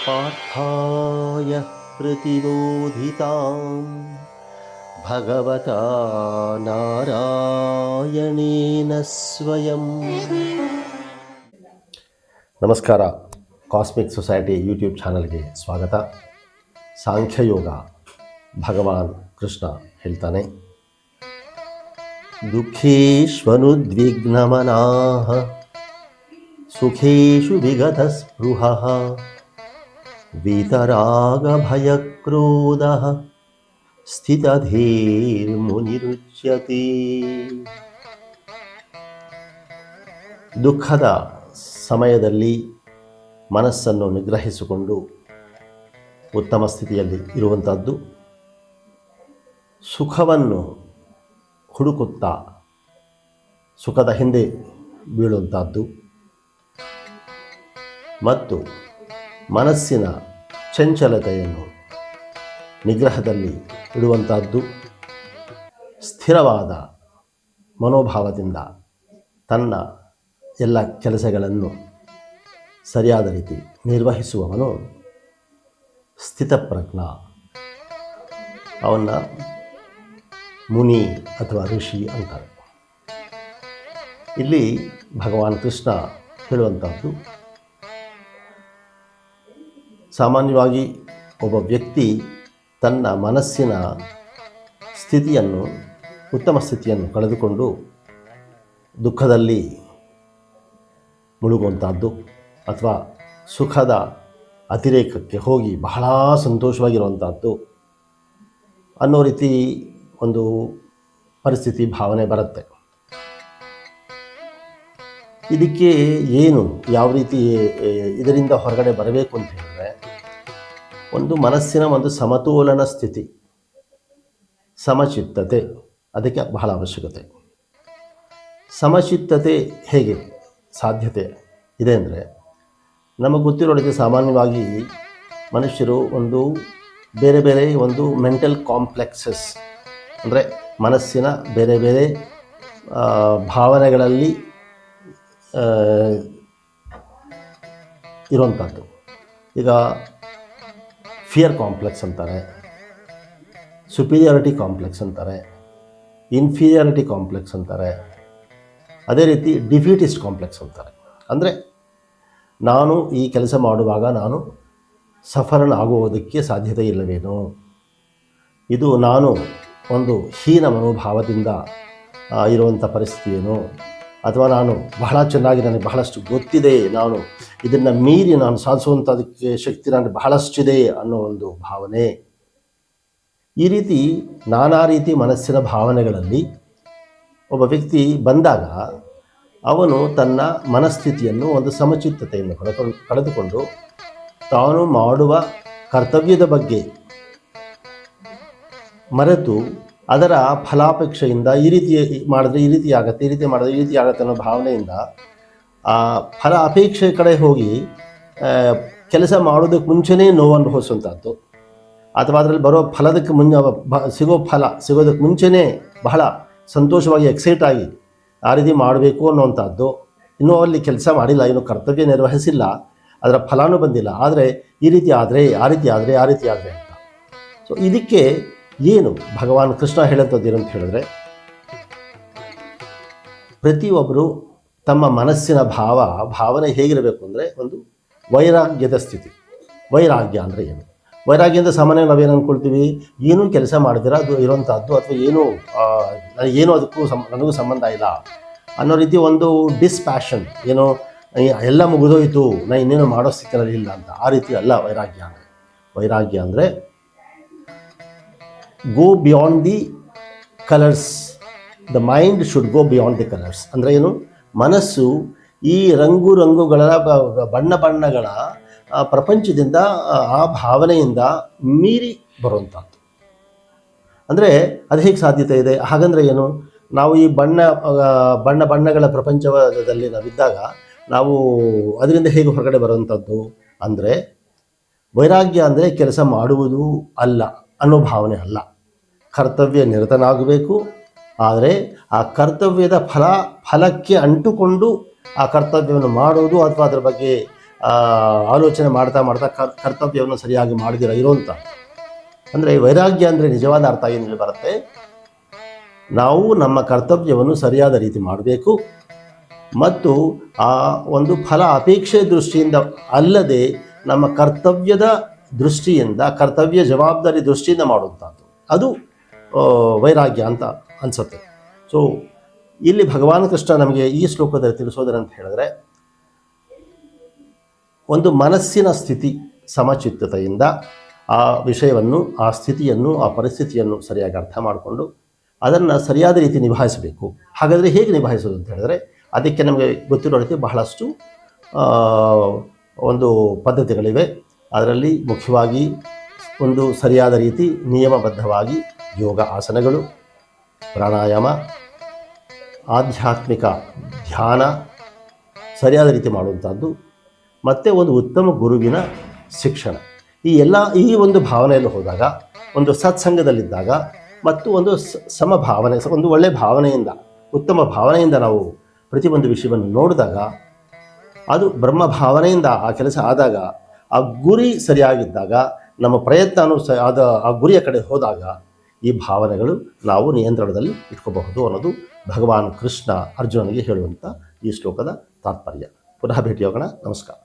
पार्थाय प्रतिबोधितां भगवता नारायणेन स्वयं. ನಮಸ್ಕಾರ. ಕಾಸ್ಮಿಕ್ ಸೊಸೈಟಿ ಯೂಟ್ಯೂಬ್ ಚಾನಲ್ಗೆ ಸ್ವಾಗತ. ಸಾಂಖ್ಯಯೋಗ ಭಗವಾನ್ ಕೃಷ್ಣ ಹೇಳ್ತಾನೆ, ದುಃಖೇಷ್ವನುದ್ವಿಗ್ನಮನಾಃ ಸುಖೇಷು ವಿಗತಸ್ಪೃಹಃ ವೀತರಾಗಭಯಕ್ರೋಧಃ ಸ್ಥಿತಧೀರ್ಮುನಿರುಚ್ಯತೆ. ದುಃಖದ ಸಮಯದಲ್ಲಿ ಮನಸ್ಸನ್ನು ನಿಗ್ರಹಿಸಿಕೊಂಡು ಉತ್ತಮ ಸ್ಥಿತಿಯಲ್ಲಿ ಇರುವಂಥದ್ದು, ಸುಖವನ್ನು ಹುಡುಕುತ್ತಾ ಸುಖದ ಹಿಂದೆ ಬೀಳುವಂಥದ್ದು ಮತ್ತು ಮನಸ್ಸಿನ ಚಂಚಲತೆಯನ್ನು ನಿಗ್ರಹದಲ್ಲಿ ಇಡುವಂಥದ್ದು, ಸ್ಥಿರವಾದ ಮನೋಭಾವದಿಂದ ತನ್ನ ಎಲ್ಲ ಕೆಲಸಗಳನ್ನು ಸರಿಯಾದ ರೀತಿ ನಿರ್ವಹಿಸುವವನು ಸ್ಥಿತಪ್ರಜ್ಞ. ಅವನ್ನ ಮುನಿ ಅಥವಾ ಋಷಿ ಅಂತಾರೆ. ಇಲ್ಲಿ ಭಗವಾನ್ ಕೃಷ್ಣ ಹೇಳುವಂಥದ್ದು, ಸಾಮಾನ್ಯವಾಗಿ ಒಬ್ಬ ವ್ಯಕ್ತಿ ತನ್ನ ಮನಸ್ಸಿನ ಸ್ಥಿತಿಯನ್ನು, ಉತ್ತಮ ಸ್ಥಿತಿಯನ್ನು ಕಳೆದುಕೊಂಡು ದುಃಖದಲ್ಲಿ ಮುಳುಗುವಂಥದ್ದು ಅಥವಾ ಸುಖದ ಅತಿರೇಕಕ್ಕೆ ಹೋಗಿ ಬಹಳ ಸಂತೋಷವಾಗಿರುವಂಥದ್ದು ಅನ್ನೋ ರೀತಿ ಒಂದು ಪರಿಸ್ಥಿತಿ, ಭಾವನೆ ಬರುತ್ತೆ. ಇದಕ್ಕೆ ಏನು, ಯಾವ ರೀತಿ ಇದರಿಂದ ಹೊರಗಡೆ ಬರಬೇಕು ಅಂತ ಹೇಳಿದ್ರೆ, ಒಂದು ಮನಸ್ಸಿನ ಒಂದು ಸಮತೋಲನ ಸ್ಥಿತಿ, ಸಮಚಿತ್ತತೆ ಅದಕ್ಕೆ ಬಹಳ ಅವಶ್ಯಕತೆ. ಸಮಚಿತ್ತತೆ ಹೇಗೆ ಸಾಧ್ಯತೆ ಇದೆ ಅಂದರೆ, ನಮಗೆ ಗೊತ್ತಿರೋದಕ್ಕೆ ಸಾಮಾನ್ಯವಾಗಿ ಮನುಷ್ಯರು ಒಂದು ಬೇರೆ ಬೇರೆ ಒಂದು ಮೆಂಟಲ್ ಕಾಂಪ್ಲೆಕ್ಸಸ್ ಅಂದರೆ ಮನಸ್ಸಿನ ಬೇರೆ ಬೇರೆ ಭಾವನೆಗಳಲ್ಲಿ ಇರುವಂಥದ್ದು. ಈಗ ಫಿಯರ್ ಕಾಂಪ್ಲೆಕ್ಸ್ ಅಂತಾರೆ, ಸುಪೀರಿಯಾರಿಟಿ ಕಾಂಪ್ಲೆಕ್ಸ್ ಅಂತಾರೆ, ಇನ್ಫೀರಿಯಾರಿಟಿ ಕಾಂಪ್ಲೆಕ್ಸ್ ಅಂತಾರೆ, ಅದೇ ರೀತಿ ಡಿಫೀಟಿಸ್ಟ್ ಕಾಂಪ್ಲೆಕ್ಸ್ ಅಂತಾರೆ. ಅಂದರೆ ನಾನು ಈ ಕೆಲಸ ಮಾಡುವಾಗ ನಾನು ಸಫಲನಾಗುವುದಕ್ಕೆ ಸಾಧ್ಯತೆ ಇಲ್ಲವೇನೋ, ಇದು ನಾನು ಒಂದು ಹೀನ ಮನೋಭಾವದಿಂದ ಇರುವಂಥ ಪರಿಸ್ಥಿತಿ ಏನೋ, ಅಥವಾ ನಾನು ಬಹಳ ಚೆನ್ನಾಗಿ, ನನಗೆ ಬಹಳಷ್ಟು ಗೊತ್ತಿದೆ, ನಾನು ಇದನ್ನು ಮೀರಿ ನಾನು ಸಾಧಿಸುವಂಥದಕ್ಕೆ ಶಕ್ತಿ ನನಗೆ ಬಹಳಷ್ಟಿದೆ ಅನ್ನೋ ಒಂದು ಭಾವನೆ. ಈ ರೀತಿ ನಾನಾ ರೀತಿ ಮನಸ್ಸಿನ ಭಾವನೆಗಳಲ್ಲಿ ಒಬ್ಬ ವ್ಯಕ್ತಿ ಬಂದಾಗ ಅವನು ತನ್ನ ಮನಸ್ಥಿತಿಯನ್ನು, ಒಂದು ಸಮಚಿತ್ತತೆಯನ್ನು ಕಳೆದುಕೊಂಡು ತಾನು ಮಾಡುವ ಕರ್ತವ್ಯದ ಬಗ್ಗೆ ಮರೆತು ಅದರ ಫಲಾಪೇಕ್ಷೆಯಿಂದ ಈ ರೀತಿ ಮಾಡಿದ್ರೆ ಈ ರೀತಿ ಆಗುತ್ತೆ, ಈ ರೀತಿ ಮಾಡಿದ್ರೆ ಈ ರೀತಿ ಆಗುತ್ತೆ ಅನ್ನೋ ಭಾವನೆಯಿಂದ ಆ ಫಲ ಅಪೇಕ್ಷೆ ಕಡೆ ಹೋಗಿ ಕೆಲಸ ಮಾಡೋದಕ್ಕೆ ಮುಂಚೆನೇ ನೋವು ಅನುಭವಿಸುವಂಥದ್ದು, ಅಥವಾ ಅದರಲ್ಲಿ ಬರೋ ಫಲದಕ್ಕೆ ಸಿಗೋ ಫಲ ಸಿಗೋದಕ್ಕೆ ಮುಂಚೆನೇ ಬಹಳ ಸಂತೋಷವಾಗಿ ಎಕ್ಸೈಟ್ ಆಗಿ ಆ ರೀತಿ ಮಾಡಬೇಕು ಅನ್ನುವಂಥದ್ದು. ಇನ್ನೂ ಅಲ್ಲಿ ಕೆಲಸ ಮಾಡಿಲ್ಲ, ಇನ್ನೂ ಕರ್ತವ್ಯ ನಿರ್ವಹಿಸಿಲ್ಲ, ಅದರ ಫಲನೂ ಬಂದಿಲ್ಲ, ಆದರೆ ಈ ರೀತಿ ಆದರೆ, ಆ ರೀತಿ ಆದರೆ, ಆ ರೀತಿ ಆದರೆ ಅಂತ. ಸೊ ಇದಕ್ಕೆ ಏನು ಭಗವಾನ್ ಕೃಷ್ಣ ಹೇಳುವಂಥದ್ದು ಏನಂತ ಹೇಳಿದ್ರೆ, ಪ್ರತಿಯೊಬ್ಬರು ತಮ್ಮ ಮನಸ್ಸಿನ ಭಾವನೆ ಹೇಗಿರಬೇಕು ಅಂದರೆ ಒಂದು ವೈರಾಗ್ಯದ ಸ್ಥಿತಿ. ವೈರಾಗ್ಯ ಅಂದರೆ ಏನು? ವೈರಾಗ್ಯ ಅಂದರೆ ಸಾಮಾನ್ಯವಾಗಿ ನಾವೇನು ಅಂದ್ಕೊಳ್ತೀವಿ, ಏನೂ ಕೆಲಸ ಮಾಡಿದಿರ ಅದು ಇರೋವಂಥದ್ದು, ಅಥವಾ ಏನೂ ಅದಕ್ಕೂ ನನಗೂ ಸಂಬಂಧ ಇಲ್ಲ ಅನ್ನೋ ರೀತಿ ಒಂದು ಡಿಸ್ಪ್ಯಾಷನ್, ಏನೋ ಎಲ್ಲ ಮುಗಿದೋಯ್ತು, ನಾನು ಇನ್ನೇನು ಮಾಡೋ ಸ್ಥಿತಿಯಲ್ಲಿ ಇಲ್ಲ ಅಂತ. ಆ ರೀತಿ ಅಲ್ಲ ವೈರಾಗ್ಯ ಅಂದರೆ. ವೈರಾಗ್ಯ ಅಂದರೆ go beyond the colours. The mind should go beyond the colours. ಅಂದರೆ ಏನು? ಮನಸ್ಸು ಈ ರಂಗುಗಳ ಬಣ್ಣಗಳ ಪ್ರಪಂಚದಿಂದ, ಆ ಭಾವನೆಯಿಂದ ಮೀರಿ ಬರುವಂಥದ್ದು. ಅಂದರೆ ಅದು ಹೇಗೆ ಸಾಧ್ಯತೆ ಇದೆ? ಹಾಗಂದರೆ ಏನು? ನಾವು ಈ ಬಣ್ಣಗಳ ಪ್ರಪಂಚದಲ್ಲಿ ನಾವಿದ್ದಾಗ ನಾವು ಅದರಿಂದ ಹೇಗೆ ಹೊರಗಡೆ ಬರುವಂಥದ್ದು ಅಂದರೆ, ವೈರಾಗ್ಯ ಅಂದರೆ ಕೆಲಸ ಮಾಡುವುದು ಅಲ್ಲ ಅನ್ನೋ ಭಾವನೆ ಅಲ್ಲ. ಕರ್ತವ್ಯ ನಿರತನಾಗಬೇಕು, ಆದರೆ ಆ ಕರ್ತವ್ಯದ ಫಲಕ್ಕೆ ಅಂಟುಕೊಂಡು ಆ ಕರ್ತವ್ಯವನ್ನು ಮಾಡೋದು ಅಥವಾ ಅದರ ಬಗ್ಗೆ ಆಲೋಚನೆ ಮಾಡ್ತಾ ಮಾಡ್ತಾ ಕರ್ತವ್ಯವನ್ನು ಸರಿಯಾಗಿ ಮಾಡಿದಿರ ಇರೋಂಥ, ಅಂದರೆ ವೈರಾಗ್ಯ ಅಂದರೆ ನಿಜವಾದ ಅರ್ಥ ಏನಿಲ್ಲ ಬರುತ್ತೆ, ನಾವು ನಮ್ಮ ಕರ್ತವ್ಯವನ್ನು ಸರಿಯಾದ ರೀತಿ ಮಾಡಬೇಕು ಮತ್ತು ಆ ಒಂದು ಫಲ ಅಪೇಕ್ಷೆ ದೃಷ್ಟಿಯಿಂದ ಅಲ್ಲದೆ ನಮ್ಮ ಕರ್ತವ್ಯದ ದೃಷ್ಟಿಯಿಂದ, ಕರ್ತವ್ಯ ಜವಾಬ್ದಾರಿ ದೃಷ್ಟಿಯಿಂದ ಮಾಡುವಂಥದ್ದು, ಅದು ವೈರಾಗ್ಯ ಅಂತ ಅನಿಸುತ್ತೆ. ಸೊ ಇಲ್ಲಿ ಭಗವಾನ್ ಕೃಷ್ಣ ನಮಗೆ ಈ ಶ್ಲೋಕದಲ್ಲಿ ತಿಳಿಸೋದೇನಂತ ಹೇಳಿದ್ರೆ, ಒಂದು ಮನಸ್ಸಿನ ಸ್ಥಿತಿ ಸಮಚಿತ್ತತೆಯಿಂದ ಆ ವಿಷಯವನ್ನು, ಆ ಸ್ಥಿತಿಯನ್ನು, ಆ ಪರಿಸ್ಥಿತಿಯನ್ನು ಸರಿಯಾಗಿ ಅರ್ಥ ಮಾಡಿಕೊಂಡು ಅದನ್ನು ಸರಿಯಾದ ರೀತಿ ನಿಭಾಯಿಸಬೇಕು. ಹಾಗಾದರೆ ಹೇಗೆ ನಿಭಾಯಿಸೋದು ಅಂತ ಹೇಳಿದ್ರೆ, ಅದಕ್ಕೆ ನಮಗೆ ಗೊತ್ತಿರೋ ರೀತಿ ಬಹಳಷ್ಟು ಒಂದು ಪದ್ಧತಿಗಳಿವೆ. ಅದರಲ್ಲಿ ಮುಖ್ಯವಾಗಿ ಒಂದು ಸರಿಯಾದ ರೀತಿ ನಿಯಮಬದ್ಧವಾಗಿ ಯೋಗ ಆಸನಗಳು, ಪ್ರಾಣಾಯಾಮ, ಆಧ್ಯಾತ್ಮಿಕ ಧ್ಯಾನ ಸರಿಯಾದ ರೀತಿ ಮಾಡುವಂಥದ್ದು, ಮತ್ತು ಒಂದು ಉತ್ತಮ ಗುರುವಿನ ಶಿಕ್ಷಣ, ಈ ಒಂದು ಭಾವನೆಯಲ್ಲಿ ಹೋದಾಗ, ಒಂದು ಸತ್ಸಂಗದಲ್ಲಿದ್ದಾಗ ಮತ್ತು ಒಂದು ಸಮಭಾವನೆ, ಒಂದು ಒಳ್ಳೆಯ ಭಾವನೆಯಿಂದ, ಉತ್ತಮ ಭಾವನೆಯಿಂದ ನಾವು ಪ್ರತಿಯೊಂದು ವಿಷಯವನ್ನು ನೋಡಿದಾಗ, ಅದು ಬ್ರಹ್ಮ ಭಾವನೆಯಿಂದ ಆ ಕೆಲಸ ಆದಾಗ, ಆ ಗುರಿ ಸರಿಯಾಗಿದ್ದಾಗ, ನಮ್ಮ ಪ್ರಯತ್ನನೂ ಆ ಗುರಿಯ ಕಡೆ ಹೋದಾಗ ಈ ಭಾವನೆಗಳು ನಾವು ನಿಯಂತ್ರಣದಲ್ಲಿ ಇಟ್ಕೋಬಹುದು ಅನ್ನೋದು ಭಗವಾನ್ ಕೃಷ್ಣ ಅರ್ಜುನನಿಗೆ ಹೇಳುವಂಥ ಈ ಶ್ಲೋಕದ ತಾತ್ಪರ್ಯ. ಪುನಃ ಭೇಟಿಯಾಗೋಣ. ನಮಸ್ಕಾರ.